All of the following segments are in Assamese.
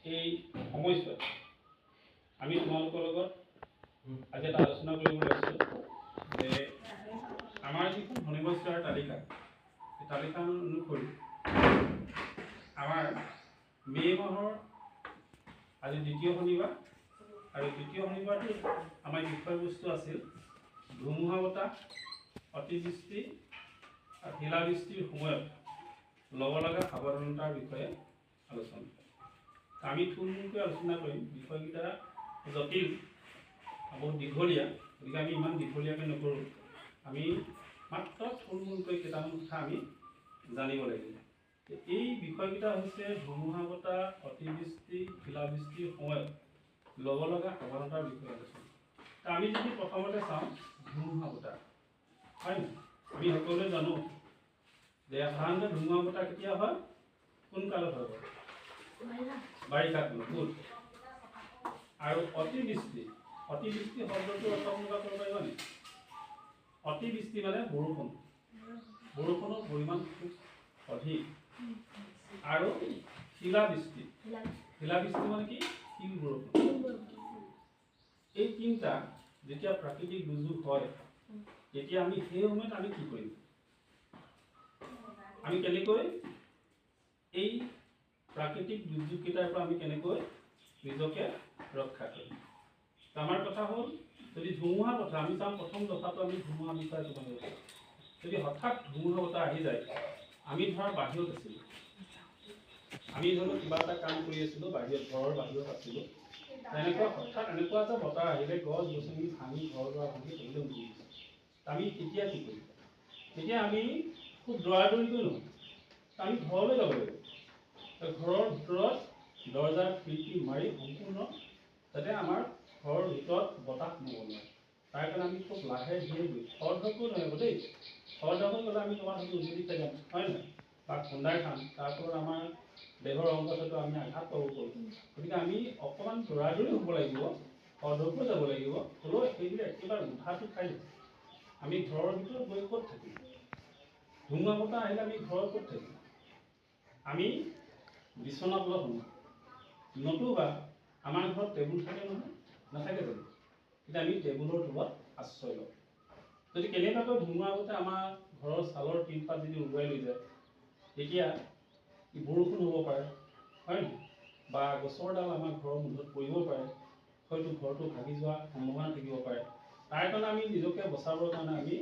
এই সময়ছোৱাত আমি তোমালোকৰ লগত আজি এটা আলোচনা কৰিব লৈছোঁ যে আমাৰ যিখন শনিবছৰ তালিকা এই তালিকা অনুসৰি আমাৰ মে' মাহৰ আজি দ্বিতীয় শনিবাৰ আৰু দ্বিতীয় শনিবাৰটো আমাৰ বিষয়বস্তু আছিল ধুমুহা বতাহ, অতিবৃষ্টি আৰু শিলাবৃষ্টিৰ সময়ত ল'ব লগা সাৱধানতাৰ বিষয়ে আলোচনা। আমি থুলমূলকৈ আলোচনা কৰিম। বিষয়কেইটা জটিল, বহুত দীঘলীয়া, গতিকে আমি ইমান দীঘলীয়াকৈ নকৰোঁ। আমি মাত্ৰ থুলমূলকৈ কেইটামান কথা আমি জানিব লাগিব। এই বিষয়কেইটা হৈছে ধুমুহা বতাহ, অতিবৃষ্টি, শিলাবৃষ্টিৰ সময়ত ল'ব লগা সাৱধানতাৰ বিষয়ে আলোচনা। আমি যদি প্ৰথমতে চাওঁ ধুমুহা বতাহ, হয় নহয়? আমি সকলোৱে জানো যে সাধাৰণতে ধুমুহা বতাহ কেতিয়া হয়, কোন কালত হয়? বাৰিষা কালত। গুড। আৰু অতিবৃষ্টি, অতিবৃষ্টি শব্দটো অৰ্থ অনুবাদ কৰিব পাৰিবা নেকি? অতিবৃষ্টি মানে বৰষুণ, বৰষুণৰ পৰিমাণ খুব অধিক। আৰু শিলাবৃষ্টি, শিলাবৃষ্টি মানে কি? শিল বৰষুণ। এই তিনিটা যেতিয়া প্ৰাকৃতিক দুৰ্যোগ হয় তেতিয়া আমি সেই সময়ত আমি কি কৰিম? আমি কেনেকৈ এই প্ৰাকৃতিক দুৰ্যোগকেইটাৰ পৰা আমি কেনেকৈ নিজকে ৰক্ষা কৰিম? আমাৰ কথা হ'ল, যদি ধুমুহা বতাহ আমি চাওঁ, প্ৰথম দফাটো আমি ধুমুহা বিষয়ে তোমালোকে কওঁ। যদি হঠাৎ ধুমুহা বতাহ আহি যায়, আমি ধৰা বাহিৰত আছিলোঁ, আমি ধৰক কিবা এটা কাম কৰি আছিলোঁ, বাহিৰত ঘৰৰ বাহিৰত আছিলোঁ, এনেকুৱা হঠাৎ এনেকুৱা এটা বতাহ আহিলে গছ গছনি ভাঙি ঘৰ দুৱাৰ ভাঙি তহিলে উৰি গৈছে। আমি তেতিয়া কি কৰিম? তেতিয়া আমি খুব দৌৰাদৌৰিকৈ নহয়, আমি ঘৰলৈ যাব লাগিব। ঘৰৰ ভিতৰত দৰজা খিৰিকী মাৰি সম্পূৰ্ণ যাতে আমাৰ ঘৰৰ ভিতৰত বতাহ সোমাব নোৱাৰে, তাৰ কাৰণে আমি খুব লাহে ধীৰে গৈ খৰধৰকৈ নোৱাৰিব দেই। খৰধৰকৈ গ'লে আমি তোমাৰ হয়তো উজুলি খাই যাম, হয় নহয়? বা খুন্দাই খাম, তাৰ ফলত আমাৰ দেহৰ অংগ হয়তো আমি আঘাত পাব পাৰোঁ। গতিকে আমি অকণমান দৌৰাদৌৰি হ'ব লাগিব, খৰধৰকৈ যাব লাগিব। হ'লেও সেইবিলাক একেবাৰে উঠাটো খাই আমি ঘৰৰ ভিতৰত গৈ ক'ত থাকিম? ধুমুহা বতাহ আহিলে আমি ঘৰৰ ক'ত থাকিম? আমি বিচনা তলত সোমাম, নতুবা আমাৰ ঘৰত টেবুল থাকে নহয়, নাথাকে জানো? তেতিয়া আমি টেবুলৰ তলত আশ্ৰয় লওঁ। যদি কেনেবাকৈ ধুমুহা বতাহ আমাৰ ঘৰৰ ছালৰ টিনপাত যদি উৰুৱাই লৈ যায়, তেতিয়া বৰষুণ হ'ব পাৰে, হয় নহয়? বা গছৰ ডাল আমাৰ ঘৰৰ মুধত পৰিব পাৰে, হয়তো ঘৰটো ভাগি যোৱাৰ সম্ভাৱনা থাকিব পাৰে। তাৰ কাৰণে আমি নিজকে বচাবৰ কাৰণে আমি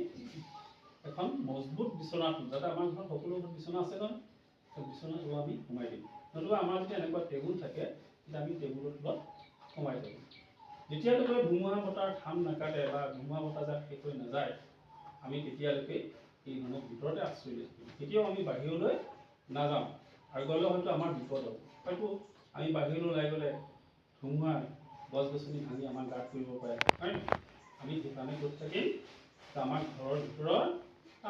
এখন মজবুত বিচনাত, যাতে আমাৰ ঘৰত সকলো বিচনা আছে নহয়, বিচনাত আমি সোমাই দিম। নতুবা আমাৰ যদি এনেকুৱা টেবুল থাকে, তেতিয়া আমি টেবুলৰ তলত সোমাই যাম। যেতিয়ালৈকে ধুমুহা বতাহ ধাম নাকাটে বা ধুমুহা বতাহ যাক শেষ হৈ নাযায়, আমি তেতিয়ালৈকে এই মানুহৰ ভিতৰতে আশ্ৰয় লৈ থাকিম। কেতিয়াও আমি বাহিৰলৈ নাযাওঁ, আৰু গ'লে হয়তো আমাৰ বিপদ হ'ব। হয়তো আমি বাহিৰলৈ ওলাই গ'লে ধুমুহাই গছ গছনি ভাঙি আমাৰ গাত কৰিব পাৰে, হয় নহয়? আমি সেইকাৰণে ক'ত থাকিম? আমাৰ ঘৰৰ ভিতৰত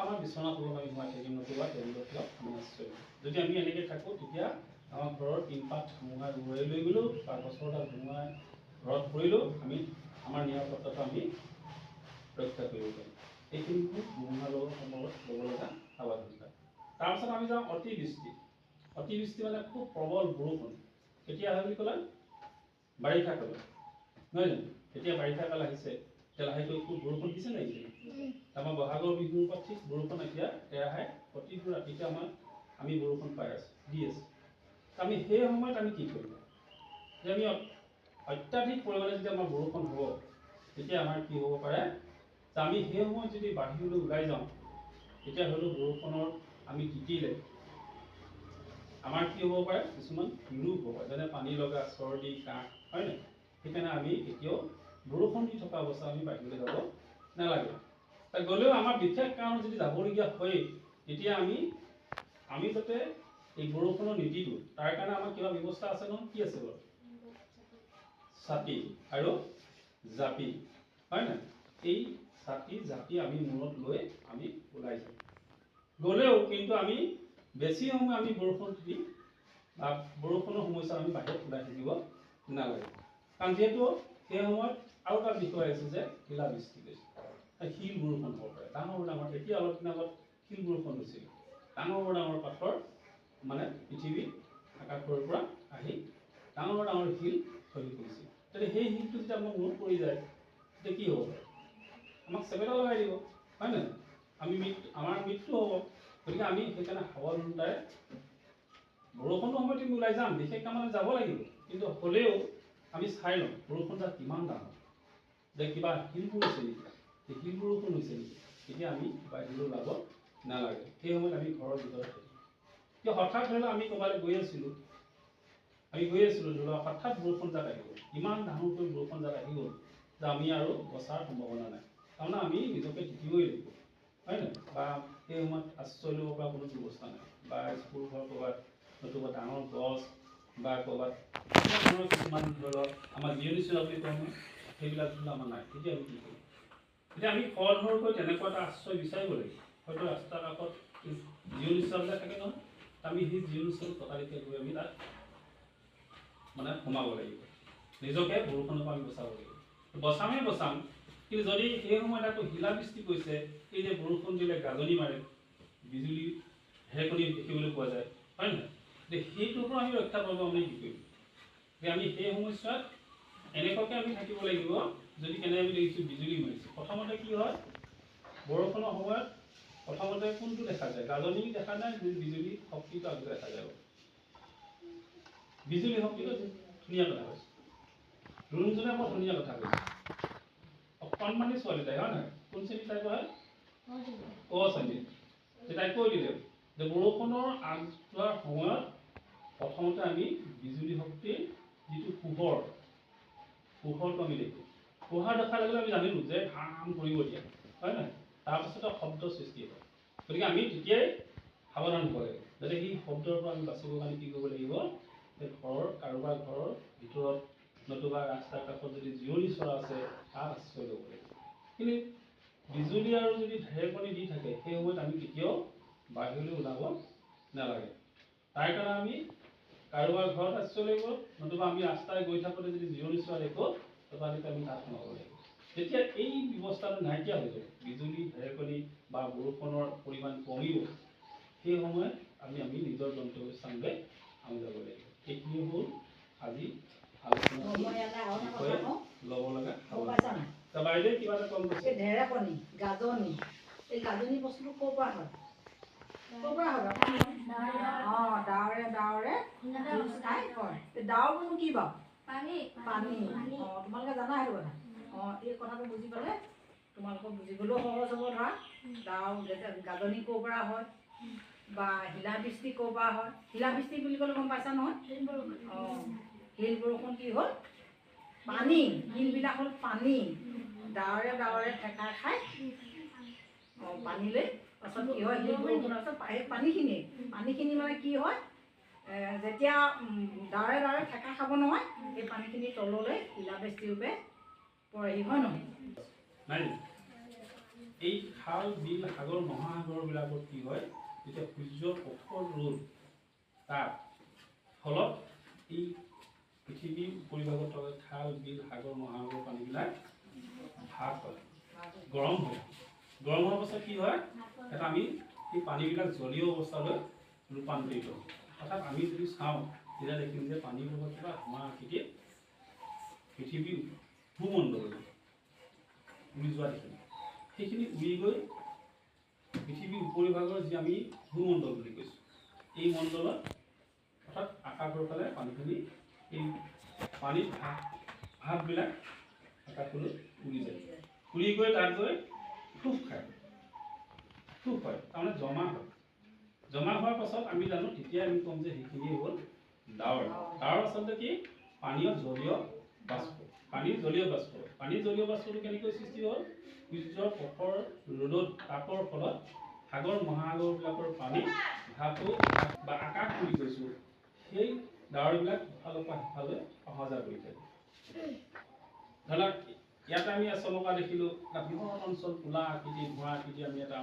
আমাৰ বিচনা তলত আমি সোমাই থাকিম, নতুবা টেবুলৰ তলত আমি আশ্ৰয় ল'ম। যদি আমি এনেকৈ থাকোঁ, তেতিয়া আমাৰ ঘৰৰ টিনপাত ধুমুহাই উৰুৱাই লৈ গ'লেও বা গছৰ ডাল ধুমুহাই ঘৰত পৰিলেও আমি আমাৰ নিৰাপত্তাটো আমি ৰক্ষা কৰিব পাৰিম। এইখিনি ধুমুহা লগৰ সময়ত ল'ব লগা সাৱধানতা। তাৰপিছত আমি যাওঁ অতিবৃষ্টি। অতিবৃষ্টি মানে খুব প্ৰবল বৰষুণ। কেতিয়া হয় বুলি ক'লে? বাৰিষা কালত, নহয় জানো? এতিয়া বাৰিষা কাল আহিছে, এতিয়া লাহেকৈ খুব বৰষুণ দিছে নাই? আমাৰ বহাগৰ বিহুৰ পৰা ঠিক বৰষুণ এতিয়া এৰাহে প্ৰতিটো ৰাতিতে আমি বৰষুণ পাই আছোঁ, দি আছোঁ। আমি সেই সময়ত আমি কি কৰিম? যে আমি অত্যাধিক পৰিমাণে যেতিয়া আমাৰ বৰষুণ হ'ব, তেতিয়া আমাৰ কি হ'ব পাৰে? যে আমি সেই সময়ত যদি বাহিৰলৈ ওলাই যাওঁ, তেতিয়া হয়তো বৰষুণৰ আমি তিতিলে আমাৰ কি হ'ব পাৰে? কিছুমান ৰোগ হ'ব পাৰে, যেনে পানী লগা, চৰ্দি, কাহ, হয় নহয়? সেইকাৰণে আমি কেতিয়াও বৰষুণ দি থকা অৱস্থাত আমি বাহিৰলৈ যাব নালাগে। গ'লেও আমাৰ বিশেষ কাৰণত যদি যাবলগীয়া হয়, তেতিয়া আমি যাতে এই বৰষুণৰ নিতিতো, তাৰ কাৰণে আমাৰ কিবা ব্যৱস্থা আছে নহয়? কি আছে বাৰু? ছাতি আৰু জাপি, হয় নহয়? এই ছাতি জাপি আমি মূৰত লৈ আমি ওলাই যাওঁ। গ'লেও কিন্তু আমি বেছি সময় আমি বৰষুণ তিতি বা বৰষুণৰ সমস্যাত আমি বাহিৰত ওলাই থাকিব নালাগে। কাৰণ যিহেতু সেই সময়ত আৰু এটা বিষয় আছে যে শিলাবৃষ্টি হৈছে, শিল বৰষুণ হ'ব পাৰে, ডাঙৰ ডাঙৰ। এতিয়া অলপ দিন আগত শিল বৰষুণ হৈছিল, ডাঙৰ ডাঙৰ পাথৰ মানে পৃথিৱীৰ আকাশৰ পৰা আহি ডাঙৰ ডাঙৰ শিল খহি পৰিছিল। যদি সেই শিলটো যেতিয়া আমাৰ মূৰত পৰি যায় তেতিয়া কি হ'ব? আমাক চেপেটা লগাই দিব, হয় নহয়? আমাৰ মৃত্যু হ'ব। গতিকে আমি সেইকাৰণে সাৱধানতাৰে বৰষুণৰ সময়ত আমি ওলাই যাম, বিশেষ কামত যাব লাগিব, কিন্তু হ'লেও আমি চাই লওঁ বৰষুণজাক কিমান ডাঙৰ, যে কিবা শিলবোৰ হৈছে নেকি, সেই শিল বৰষুণ হৈছে নেকি, তেতিয়া আমি বাহিৰলৈ ওলাব নালাগে। সেই সময়ত আমি ঘৰৰ ভিতৰত থাকিম। কিয় হঠাৎ ধৰি লওক আমি ক'ৰবালৈ গৈ আছিলোঁ, ধৰি লওক হঠাৎ বৰষুণজাক আহি গ'ল, ইমান ডাঙৰকৈ বৰষুণজাক আহি গ'ল যে আমি আৰু বচাৰ সম্ভাৱনা নাই, তাৰমানে আমি নিজকে তিতিবই লাগিব, হয় নহয়? বা সেই সময়ত আশ্ৰয় ল'ব পৰা কোনো ব্যৱস্থা নাই, বা স্কুল ঘৰ ক'ৰবাত নতুবা ডাঙৰ গছ বা ক'ৰবাত কিছুমান ধৰি লওক আমাৰ জিৰণি চোলা বুলি কওঁ সেইবিলাক ধৰি লওক আমাৰ নাই, তেতিয়া আমি কি কৰিম? এতিয়া আমি খৰধৰকৈ তেনেকুৱা এটা আশ্ৰয় বিচাৰিব লাগিব। হয়তো ৰাস্তাৰ কাষত জিৰণি চোলাবিলাক থাকে নহয়, আমি সেই জিৰণি চোলা টকালিকে গৈ আমি তাত মানে সোমাব লাগিব, নিজকে বৰষুণৰ পৰা আমি বচাব লাগিব। বচাম, কিন্তু যদি সেই সময়ত আকৌ শিলাবৃষ্টি কৰিছে, এই যে বৰষুণ দিলে গাজনি মাৰে, বিজুলী ঢেৰেকনি দেখিবলৈ পোৱা যায়, হয় নহয়? যে সেইটোৰ পৰা আমি ৰক্ষা পাব আমি কি কৰিম? যে আমি সেই সমস্যাত এনেকুৱাকৈ আমি থাকিব লাগিব, যদি কেনে আমি দেখিছোঁ বিজুলী মাৰিছে, প্ৰথমতে কি হয় বৰষুণৰ সময়ত প্ৰথমতে কোনটো দেখা যায়? গাজনি দেখা যায়, বিজুলী শক্তিটো আগতে দেখা যায়। বিজুলী শক্তিটো ধুনীয়া কথা কৈছে, ৰুণজনে বৰ ধুনীয়া কথা কৈছে। অকণমানি ছোৱালী তাই, হয় নহয়? কোন শ্ৰেণী তাই হয়? ক শ্ৰেণী। তাই কৈ দিলে যে বৰষুণৰ আগ যোৱাৰ সময়ত প্ৰথমতে আমি বিজুলী শক্তিৰ যিটো পোহৰটো আমি দেখোঁ। পোহৰ দেখাৰ লগে লগে আমি জানিলোঁ যে কাম কৰিব দিয়া, হয় নহয়? তাৰপিছতে শব্দ সৃষ্টি হয়। গতিকে আমি তেতিয়াই সাৱধান হ'ব লাগে, যাতে সেই শব্দৰ পৰা আমি বাচিবৰ কাৰণে কি কৰিব লাগিব? যে কাৰোবাৰ ঘৰৰ ভিতৰত নতুবা ৰাস্তাৰ কাষত যদি জিৰণি চৰা আছে তাত আশ্ৰয় ল'ব লাগিব। কিন্তু বিজুলী আৰু যদি ঢেৰেকনি দি থাকে সেই সময়ত আমি কেতিয়াও বাহিৰলৈ ওলাব নালাগে। তাৰ কাৰণে আমি কাৰোবাৰ ঘৰত আশ্ৰয় লাগিব, নতুবা আমি ৰাস্তাৰে গৈ থাকোঁতে যদি জিৰণি চোৱা দেখোঁ তথাপিতো আমি তাত সোমাব লাগিব। যেতিয়া এই ব্যৱস্থাটো নাইকিয়া হৈ যাব, বিজুলী ঢেৰেকনি বা বৰষুণৰ পৰিমাণ কমিব, সেই সময়ত আমি নিজৰ গন্তব্যস্থানলৈ আমি যাব লাগিব। এইখিনি হ'ল আজি আলোচনা ল'ব লগা। বাইদেউ কিবা এটা কম কৈছে? ঢেৰেকনি, গাজনি, এই গাজনি বস্তুটো ক'ৰ পৰা হয়? ক'ৰ পৰা হয়? ডাৱৰে খাই হয়। ডাৱৰটোনো কি বাৰু? পানী। তোমালোকে জানা সেইটো কথা? এই কথাটো বুজি পালে তোমালোকক বুজিবলৈও সহজ হ'ব। ধৰা গাজনি ক'ৰ পৰা হয় বা শিলাবৃষ্টি ক'ৰ পৰা হয়? শিলাবৃষ্টি বুলি ক'লে গম পাইছা নহয়? শিল বৰষুণ কি হ'ল? পানী। শিলবিলাক হ'ল পানী, ডাৱৰে ঠেকা খাই পানীলৈ, পাছত কি হয়? শিল বৰষুণৰ পাছত সেই পানীখিনি মানে কি হয়? যেতিয়া ডাৱৰে ঠেকা খাব নহয়, সেই পানীখিনি তললৈ শিলাবৃষ্টি ৰূপে পৰেহি, হয় নহয়? নাই, এই খাল বিল সাগৰ মহাসাগৰবিলাকত কি হয়? যেতিয়া সূৰ্যৰ প্ৰখৰ ৰ'দ তাৰ ফলত এই পৃথিৱীৰ পৰিভাগত থকা খাল বিল সাগৰ মহাসাগৰৰ পানীবিলাক ভাগ হয়, গৰম হয়। গৰম হোৱাৰ পাছত কি হয়? এটা আমি এই পানীবিলাক জলীয় অৱস্থালৈ ৰূপান্তৰিত হয়। অৰ্থাৎ আমি যদি চাওঁ তেতিয়া দেখিম যে পানীৰ লগত কিবা ধোঁৱা আকৃতিত পৃথিৱীৰ ভূমণ্ডললৈ উৰি যোৱা দেখিম। সেইখিনি উৰি গৈ পৃথিৱীৰ উপৰিভাগৰ যি আমি ভূমণ্ডল বুলি কৈছোঁ, এই মণ্ডলত অৰ্থাৎ আকাশৰ ফালে পানীখিনি এই পানীৰ ভাৱবিলাক আকাশলৈ উৰি যায়, উৰি গৈ তাত গৈ থূপ হয়, তাৰমানে জমা হয়। জমা হোৱাৰ পাছত আমি জানো তেতিয়া আমি ক'ম যে সেইখিনি হ'ল ডাৱৰ। ডাৱৰ আচলতে কি? পানীৰ জলীয় বাষ্প। পানীৰ জলীয় বাষ্পটো কেনেকৈ সৃষ্টি হ'ল? সূৰ্যৰ প্ৰখৰ ৰ'দত তাপৰ ফলত সাগৰ মহাসাগৰবিলাকৰ পানী ভাৱটো বা আকাশ বুলি কৈছোঁ, সেই ডাৱৰবিলাক ইফালৰ পৰা সিফালে অহা যোৱা কৰি থাকে। ধৰি লওক ইয়াতে আমি আচমকা দেখিলোঁ এটা বৃহৎ অঞ্চল, ক'লা আকৃতি, ধোঁৱা আকৃতি, আমি এটা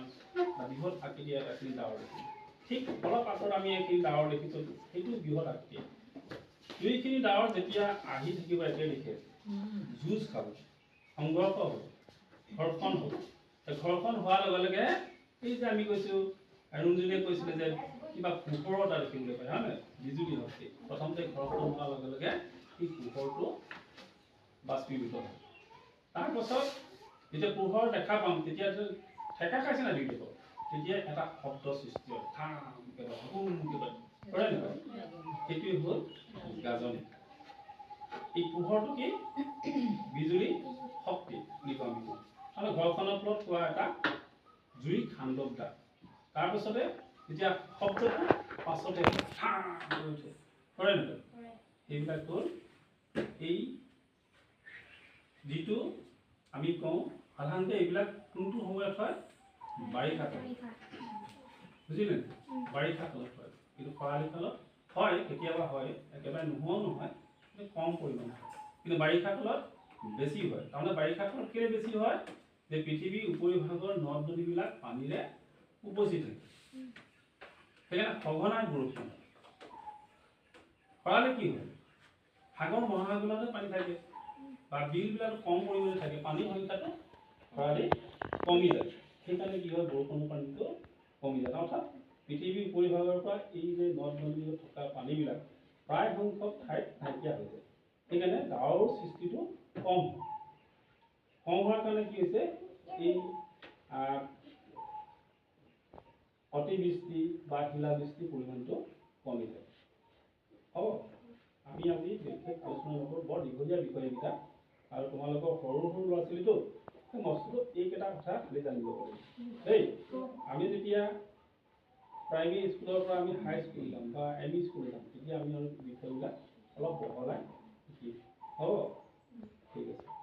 বৃহৎ আকৃতি এখিনি ডাৱৰ দেখিলোঁ। ঠিক অলপ আঁতৰত আমি এইখিনি ডাৱৰ দেখিছোঁ, সেইটো বৃহৎ আকৃতি। দুইখিনি ডাৱৰ যেতিয়া আহি থাকিব একেদিশে, যুঁজ খাব, সংঘৰ্ষ হ'ব, ঘৰ্ষণ হ'ব। ঘৰ্ষণ হোৱাৰ লগে লগে এই যে আমি কৈছোঁ, অৰুণজীয়ে কৈছিলে যে কিবা পোহৰ এটা দেখিবলৈ পায়, হয় নহয়? বিজুলী শক্তি প্ৰথমতে ঘৰ্ষণ হোৱাৰ লগে লগে এই পোহৰটো বাষ্পীভূত হয়। তাৰপাছত যেতিয়া পোহৰ দেখা পাম তেতিয়া ঠেকা খাইছে না দিব তেতিয়া এটা শব্দ সৃষ্টি হয় ঠামকৈ কৰে নহয় সেইটোৱে হ'ল গাজনি। এই পোহৰটো কি বিজুলী শক্তি বুলি কওঁ আমি। আৰু ঘৰখনৰ ফলত পোৱা এটা জুই খাণ্ডৱ দাগ। তাৰপাছতে যেতিয়া শব্দটো পাছতে উঠে কৰে নহয় সেইবিলাক হ'ল এই যিটো আমি কওঁ সাধাৰণতে এইবিলাক কোনটো সময়ত হয় বাৰিষা কালত বুজিলে বাৰিষা কালত হয়। কিন্তু খৰালি কালত হয় কেতিয়াবা হয় একেবাৰে নোহোৱাও নহয় কিন্তু কম পৰিমাণে হয়। কিন্তু বাৰিষা কালত বেছি হয়। তাৰমানে বাৰিষা কালত কেলে বেছি হয় যে পৃথিৱীৰ উপৰিভাগৰ নদ নদীবিলাক পানীৰে উপচি থাকে সেইকাৰণে সঘনাই বৰষুণ। খৰালি কি হয় সাগৰ মহাসাগৰতে পানী থাকে বা বিলবিলাক কম পৰিমাণে থাকে পানীৰ সংখ্যাটো খৰালি কমি যায়। সেইকাৰণে কি হয় বৰষুণৰ পানীটো কমি যায়। অৰ্থাৎ পৃথিৱীৰ উপৰিভাগৰ পৰা এই যে নদ নদীত থকা পানীবিলাক প্ৰায় সংখ্যক ঠাইত নাইকিয়া হৈ যায়। সেইকাৰণে ডাৱৰৰ সৃষ্টিটো কম হয়। কম হোৱাৰ কাৰণে কি হৈছে এই অতিবৃষ্টি বা শিলাবৃষ্টিৰ পৰিমাণটো কমি যায়। হ'ব আমি আজি বিশেষ আলোচনা নকৰোঁ বৰ দীঘলীয়া বিষয়কেইটা আৰু তোমালোকৰ সৰু সৰু ল'ৰা ছোৱালীটো সেই বস্তুটো এইকেইটা কথা খালি জানিব পাৰিম দেই। আমি যেতিয়া প্ৰাইমেৰী স্কুলৰ পৰা আমি হাই স্কুল যাম বা এম ই স্কুল যাম তেতিয়া আমি আৰু বিষয়বিলাক অলপ বহলাই শিকিম। হ'ব ঠিক আছে।